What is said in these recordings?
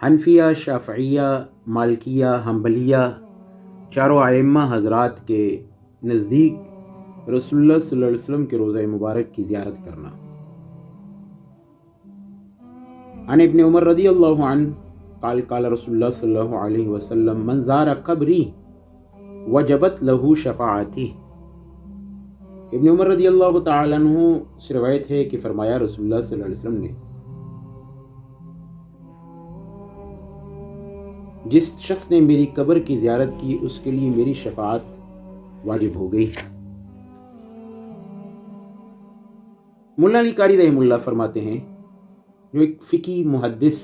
हनफिया, शाफ़िया, मालिकिया, हम्बलिया चारों आइम्मा हज़रात के नज़दीक रसूलुल्लाह सल्लल्लाहु अलैहि वसल्लम के रोज़ा मुबारक की ज़ियारत करना। अन इब्न उमर रज़ियल्लाहु अन्हु क़ाल क़ाल रसूलुल्लाह सल्लल्लाहु अलैहि वसल्लम मन ज़ारा क़ब्री वजबत लहू शफ़ाअती। इब्न उमर रज़ियल्लाहु तआला अन्हु से रिवायत है कि फरमाया रसूलुल्लाह सल्लल्लाहु अलैहि वसल्लम ने, जिस शख्स ने मेरी कब्र की ज़ियारत की उसके लिए मेरी शफ़ाअत वाजिब हो गई। मुल्ला अली कारी रहमुल्लाह फरमाते हैं, जो एक फ़िकी मुहद्दिस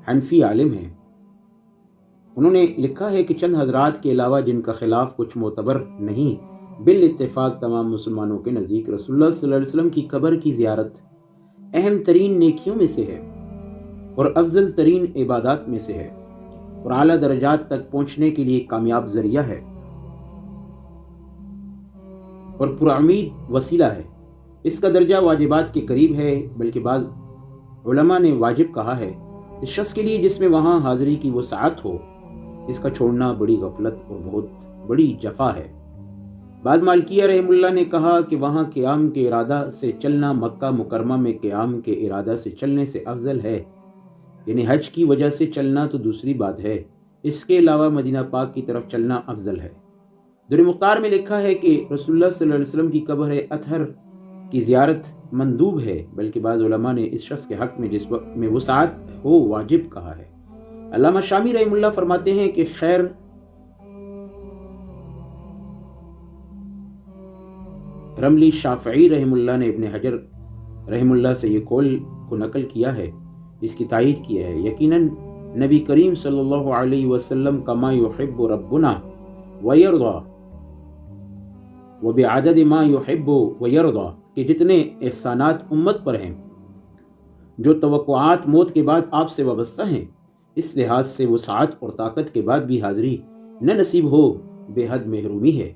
हनफी आलिम हैं, उन्होंने लिखा है कि चंद हज़रात के अलावा जिनका खिलाफ कुछ मोतबर नहीं, बिल इत्तेफाक तमाम मुसलमानों के नज़दीक रसूलुल्लाह सल्लल्लाहु अलैहि वसल्लम की कब्र की ज़ियारत अहम तरीन नेकियों में से है और अफजल तरीन इबादत में से है और आला दर्जात तक पहुँचने के लिए कामयाब ज़रिया है और पुरउम्मीद वसीला है। इसका दर्जा वाजिबात के करीब है, बल्कि बाज़ उलमा ने वाजिब कहा है। इस शख्स के लिए जिसमें वहाँ हाज़िरी की वसाअत हो, इसका छोड़ना बड़ी गफलत और बहुत बड़ी जफा है। बाद मालिकिया रहमुल्लाह ने कहा कि वहाँ क़याम के इरादा से चलना मक्का मुकरमा में क़याम के इरादा से चलने से अफजल है, यानी हज की वजह से चलना तो दूसरी बात है, इसके अलावा मदीना पाक की तरफ चलना अफजल है। दुर मुख्तार में लिखा है कि रसूलुल्लाह सल्लल्लाहु अलैहि वसल्लम की कब्र अतहर की ज़ियारत मंदूब है, बल्कि बाज़ उलमा ने इस शख्स के हक़ में जिस वक्त में वसाअत हो वाजिब कहा है। अल्लामा शामी रहमुल्लाह फरमाते हैं कि खैर रमली शाफ़ई रहमुल्लाह ने इब्न हजर रहमुल्लाह से ये कौल को नकल किया है, इसकी तायीद किया है। यकीनन नबी करीम सल्लल्लाहु अलैहि वसल्लम कमा युहिब्बु रब्बुना व यरदा व बिअदद मा युहिब्बु व यरदा, कि जितने एहसानात उम्मत पर हैं, जो तवक्कुआत मौत के बाद आपसे वाबस्ता हैं, इस लिहाज से वसाअत और ताकत के बाद भी हाज़िरी न नसीब हो बेहद महरूमी है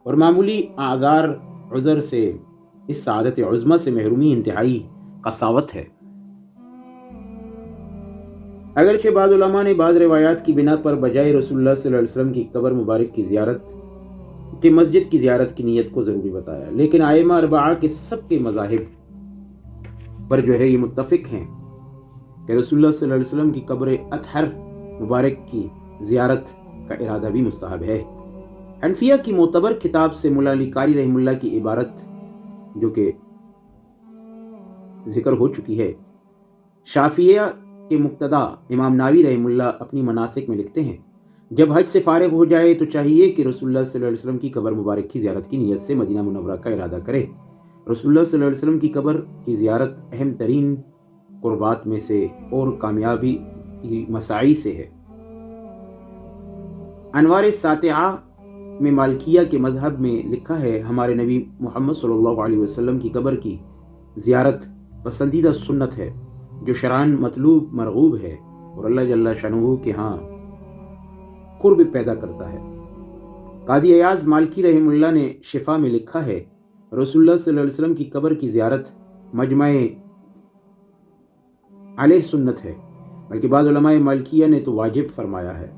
और मामूली आज़ार उज़र से इस सआदत उज़्मा से महरूमी इंतहाई कसावत है। अगरचे बाज़ उलमा ने बाज़ रिवायात की बिना पर बजाय रसूलुल्लाह सल्लल्लाहु अलैहि वसल्लम की कब्र मुबारक की ज़ियारत के मस्जिद की ज़ियारत की नीयत को ज़रूरी बताया, लेकिन आइम्मा अरबआ के सब के मज़ाहिब पर जो है ये मुत्तफ़िक हैं कि रसूलुल्लाह सल्लल्लाहु अलैहि वसल्लम की कब्र अतहर मुबारक की ज़ियारत का इरादा भी मुस्तहब है। हनफिया की मोतबर किताब से मुल्ला अली कारी रहमुल्लाह की इबारत जो कि ज़िक्र हो चुकी है, शाफ़िया के मुक्तदा इमाम नावी रहमुल्लाह अपनी मनासिक में लिखते हैं, जब हज से फारिग हो जाए तो चाहिए कि रसूलुल्लाह सल्लल्लाहु अलैहि वसल्लम की कब्र मुबारक की ज़ियारत की नीयत से मदीना मुनव्वरा का इरादा करे। रसूलुल्लाह सल्लल्लाहु अलैहि वसल्लम की कब्र की ज़ियारत अहम तरीन कुर्बात में से और कामयाबी की मसाई से है। अनवार सातिआ में मालिकिया के मज़हब में लिखा है, हमारे नबी मोहम्मद सल्लल्लाहु अलैहि वसल्लम की कब्र की ज़ियारत पसंदीदा सुन्नत है जो शरान मतलूब मरगूब है और अल्लाह जल्ला शअनुहू के यहाँ कुर्ब पैदा करता है। काज़ी अयाज़ मालिकी रहमुल्लाह ने शिफा में लिखा है, रसूलुल्लाह सल्लल्लाहु अलैहि वसल्लम की कब्र की ज़ियारत मजमाए अलैह सुन्नत है, बल्कि बाज़ उलमाए मालिकिया ने तो वाजिब फरमाया है,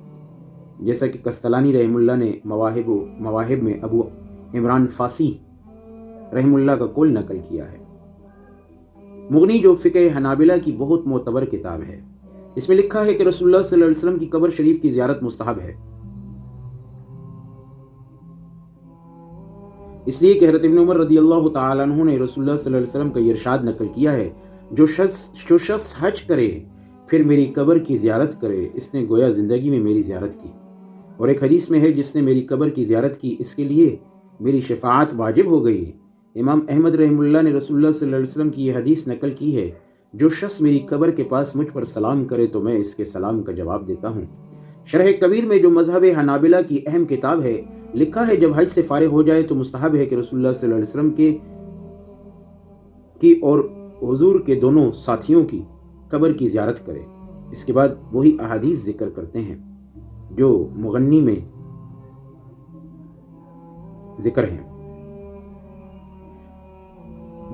जैसा कि कस्तलानी रहमुल्लाह ने मवाहिब में अबू इमरान फासी रहमुल्लाह का कौल नकल किया है। मुगनी जो फ़िक़्ह हनाबिला की बहुत मोतबर किताब है, इसमें लिखा है कि रसूलुल्लाह सल्लल्लाहु अलैहि वसल्लम की कब्र शरीफ की ज़ियारत मुस्तहब है, इसलिए कि हज़रत इब्न उमर रज़ियल्लाहु तआला अन्हु ने रसूलुल्लाह सल्लल्लाहु अलैहि वसल्लम का ये इरशाद नकल किया है, जो शख्स हज करे फिर मेरी कब्र की ज़ियारत करे, इसने गोया ज़िंदगी में मेरी ज़ियारत की। और एक हदीस में है, जिसने मेरी कब्र की ज़ियारत की इसके लिए मेरी शफ़ाअत वाजिब हो गई। इमाम अहमद रहमुल्लाह ने रसूलुल्लाह सल्लल्लाहु अलैहि वसल्लम की यह हदीस नकल की है, जो शख्स मेरी कब्र के पास मुझ पर सलाम करे तो मैं इसके सलाम का जवाब देता हूँ। शरह कबीर में जो मज़हब हनाबिला की अहम किताब है, लिखा है, जब हज से फारिग हो जाए तो मुस्तहब है कि रसूलुल्लाह सल्लल्लाहु अलैहि वसल्लम की और हुजूर के दोनों साथियों की कब्र की ज़ियारत करे। इसके बाद वही अहादीस जिक्र करते हैं जो मुगन्नी में जिक्र हैं।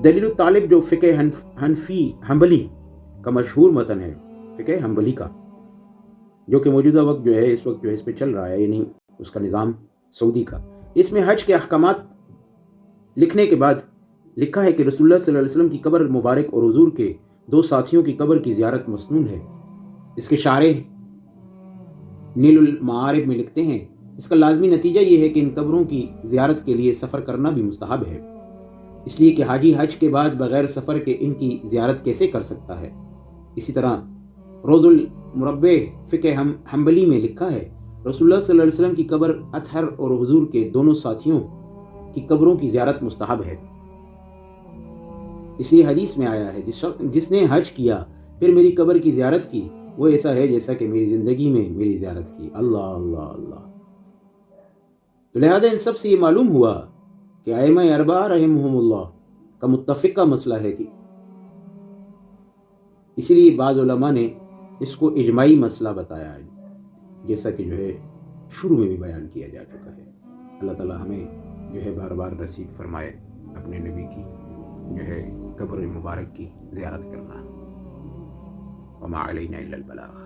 दलील तालिब जो फ़िक़्ह हनफी हम्बली का मशहूर मतन है, فقہ حنبلی کا، جو کہ موجودہ وقت جو ہے اس وقت جو ہے اس پہ چل رہا ہے، یعنی اس کا نظام سعودی کا. اس میں حج کے احکامات لکھنے کے بعد لکھا ہے کہ رسول اللہ صلی اللہ علیہ وسلم کی قبر مبارک اور حضور کے 2 ساتھیوں کی قبر کی زیارت مسنون ہے. اس کے شارح نیل المعارف میں لکھتے ہیں اس کا لازمی نتیجہ یہ ہے کہ ان قبروں کی زیارت کے لیے سفر کرنا بھی مستحب ہے، اس لیے کہ حاجی حج کے بعد بغیر سفر کے ان کی زیارت کیسے کر سکتا ہے. اسی طرح روز المربع فقہ حنبلی میں لکھا ہے رسول اللہ صلی اللہ علیہ وسلم کی قبر اطہر اور حضور کے دونوں ساتھیوں کی قبروں کی زیارت مستحب ہے، اس لیے حدیث میں آیا ہے جس نے حج کیا پھر میری قبر کی زیارت کی وہ ایسا ہے جیسا کہ میری زندگی میں میری زیارت کی. اللہ اللہ اللہ. تو لہذا ان سب سے یہ معلوم ہوا کہ ائمہ اربعہ رحمہم اللہ کا متفقہ مسئلہ ہے کہ اسی لیے بعض علماء نے اس کو اجماعی مسئلہ بتایا ہے، جیسا کہ جو ہے شروع میں بھی بیان کیا جا چکا ہے. اللہ تعالی ہمیں جو ہے بار بار نصیب فرمائے اپنے نبی کی جو ہے قبر مبارک کی زیارت کرنا. وما علینا الا البلاغ.